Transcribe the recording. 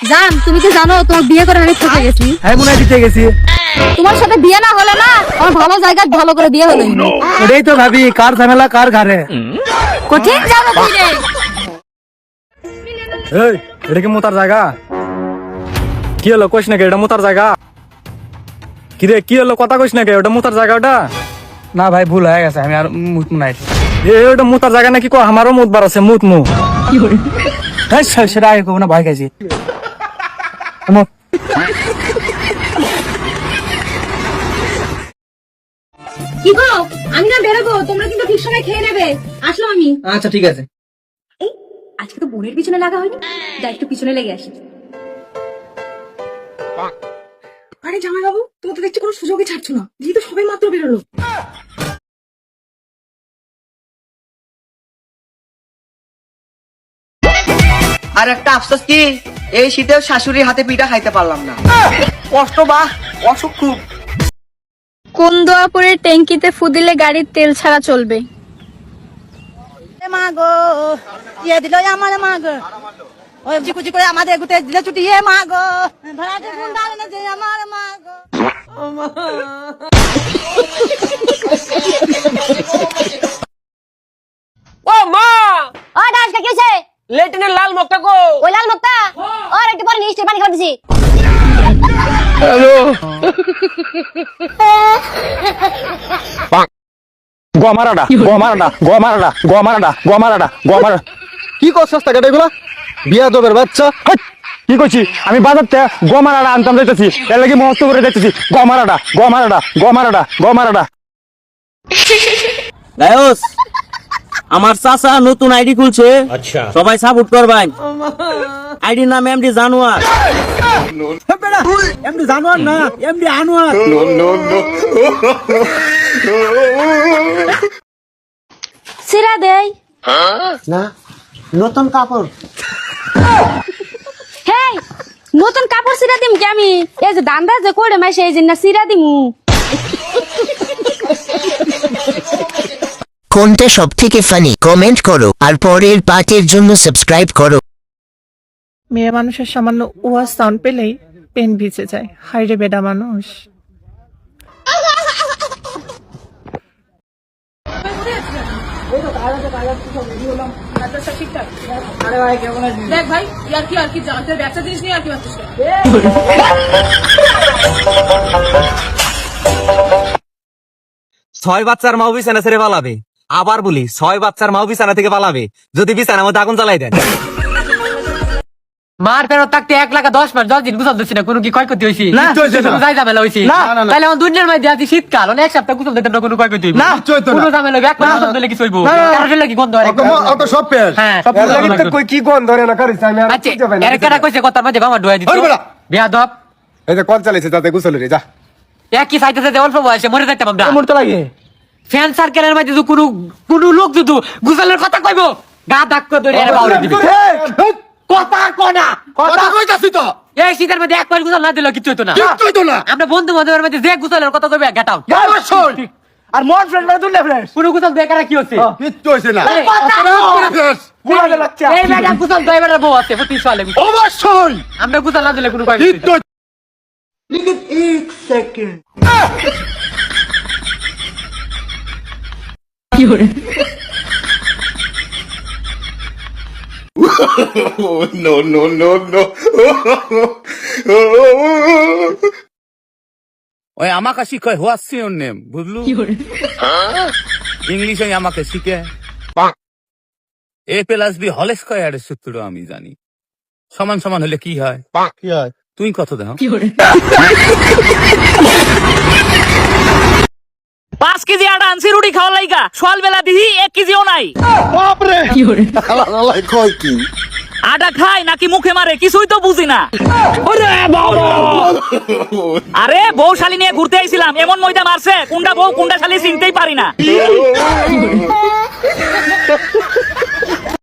জান, তুমি কি জানো তোমার বিয়ে করে আমি ঠকে গেছি? হ্যাঁ মনে হয় দিতে গেছি। তোমার সাথে বিয়ে না হলে না আমার ভালো জায়গায় ভালো করে বিয়ে হলো। ওটাই তো ভাবি, কার ঝামেলা কার ঘাড়ে। কঠিন যাবে তুই রে। এই, এটা কি মোতার জায়গা? কি হলো কইস নাকি এটা মোতার জায়গা? কি রে কি হলো কথা কইস নাকি ওটা মোতার জায়গা? ওটা না ভাই ভুল হয়ে গেছে, আমি আর মুত নাই। ওটা মোতার জায়গা নাকি? কো আমারও মুত বার আছে, মুত মু সেটা আগে কব না, ভয় খাইছি। কি গো, আমি না বেরোবো, তোমরা কিন্তু ঠিক সময় খেয়ে নেবে। আসলাম আমি। আচ্ছা ঠিক আছে। এই আজকে তো বোনের পিছনে লাগা হয়নি, যাই একটু পিছনে লেগে আসি। আরে জামাই বাবু, তুমি তো দেখছি কোনো সুযোগই ছাড়ছো না, যেহেতু সবাই মাত্র বেরোলো। আর একটা আফসোস কি, এই শীতেও শাশুড়ির হাতে পিঠা খাইতে পারলাম না। কষ্ট বা অসুখ খুব। কোন দোয়াপুরের ট্যাঙ্কিতে ফু দিলে গাড়ির তেল ছাড়া চলবে? মা গো, ইয়ে দিল আমার মা গো, ওই কুচি করে আমাদের গুতে দিল ছুটি, এ মা গো, ভাড়াটে গুণ দাঁড়ানো যে আমার মা গো। ও মা, ও দাস কে কিছে? লেটিনের লাল মগটা গো। ওই লাল মুক্তা ওর একটু পরে নিশ্চয় পানি খাওয়া দিছি। গমারাডা গমারাডা গমারাডা গমারাডা গমারাডা গমারা। কি করছস টাকা এগুলা? বিয়া দবের বাচ্চা। কি কইছি আমি? বাজার থেকে গমারাডা আনতাম যাইতেছি, এর লাগি মস্ত করে যাইতেছি। গমারাডা গমারাডা গমারাডা গমারাডা। গায়স, আমার চাচা নতুন আইডি খুলছে। আচ্ছা, সবাই সাপোর্ট করবেন। আইডির নাম এমডি জানোয়ার। এমডি জানোয়ার না, এমডি আনোয়ার। সিরা দেই না, নতুন কাপড়। হেই, নতুন কাপড় সিরা দিম কি আমি? এই যে দান্দা যে করে মাসে এই যে না সিরা দিমু। কোনটা সব থেকে ফানি কমেন্ট করো, আর পরের পার্টের জন্য সাবস্ক্রাইব করো। মেয়ে মানুষের সামান্য ওয়াজ সাউন্ড পেলেই পেন ভিজে যায়। হাইরে বেডা মানুষ। দেখ ভাই, ইয়ার কি জানতে ব্যবসা জিনিস নিয়ে আর কি ভাবছিস? ছয় বাচ্চার মাও বিছানা ছেড়ে পালাবে। আবার বলি, 6 বাচ্চার মাও বিছানা থেকে পালাবে যদি বিছানার মধ্যে আগুন জ্বালাই দেন। মার ফেরত থাকতে 1,10,000 মাস 10 দিন গুছাল দিচ্ছি না, কোনো কি ক্ষয়ক্ষতি হয়েছি? যাই ঝামেলা হয়েছি? তাহলে আমার দুনিয়ার মধ্যে আছি শীতকাল, অনেক এক সপ্তাহ গুছাল দিতে কোনো ক্ষয়ক্ষতি হইব না। কোনো ঝামেলা হইব, 1 মাস গুছাল দিলে কিছু হইব? কারণ কি গন্ধ হয়? সব পেল হ্যাঁ, সব লাগি তো কই কি কোন ধরে না করিস আমি আর আচ্ছা, বুঝতে পারি না। এর কাটা কইছে কথার মাঝে বাবা ডুয়াই দিত। বেয়াদব, এই যে কোন চালাইছে তাতে গুছল রে যা। একই চাইতেছে যে অল্প বয়সে মরে যাইতাম আমরা। মরতে লাগে। ফ্যান সার্কেলের মধ্যে যদি কোনো লোক যদি গুছালের কথা কইব, গা ধাক করে ধরে এর বাউরে দিবি। কথা কোনা কথা কইতাছি তো। এই শীতের মধ্যে 1 মাস গুছাল না দিলে কিছু হইতো না। কিচ্ছু হইতো না। আমরা বন্ধু বান্ধবের মধ্যে যে গুছালের কথা কইবে গেট আউট। শোন আর মোর ফ্রেন্ড না দুলে ফ্রেন্ড পুরো গুছাল বেকার কি হচ্ছে? কিচ্ছু হইছে না। এই, গুলালে বাচ্চা এই ম্যাডাম গুছাল ড্রাইভারের বউ আছে, প্রতি সালে অবশ্যই আমরা গুছাল না দিলে কোনো কয় কিচ্ছু ওই আমাকে শিখায় হোয়াটস ইওর নেম, বুঝলু? ইংলিশে আমাকে শিখে A+B হোল স্কয়ারের সূত্র আমি জানি। সমান সমান হলে কি হয়? কি হয়? তুই কত দাও? 5 কেজি আটা আনছি রুটি খাওয়ার লাইগা, সকালবেলা দিহি 1 কেজিও নাই। বাপ রে কি করে আল্লাহ কই কি আটা খাই নাকি মুখে মারে কিছুই তো বুঝি না। আরে বউ শালি নিয়ে ঘুরতে আইছিলাম, এমন ময়দা মারছে কোনটা বউ কোনটা শালি চিনতেই পারি না।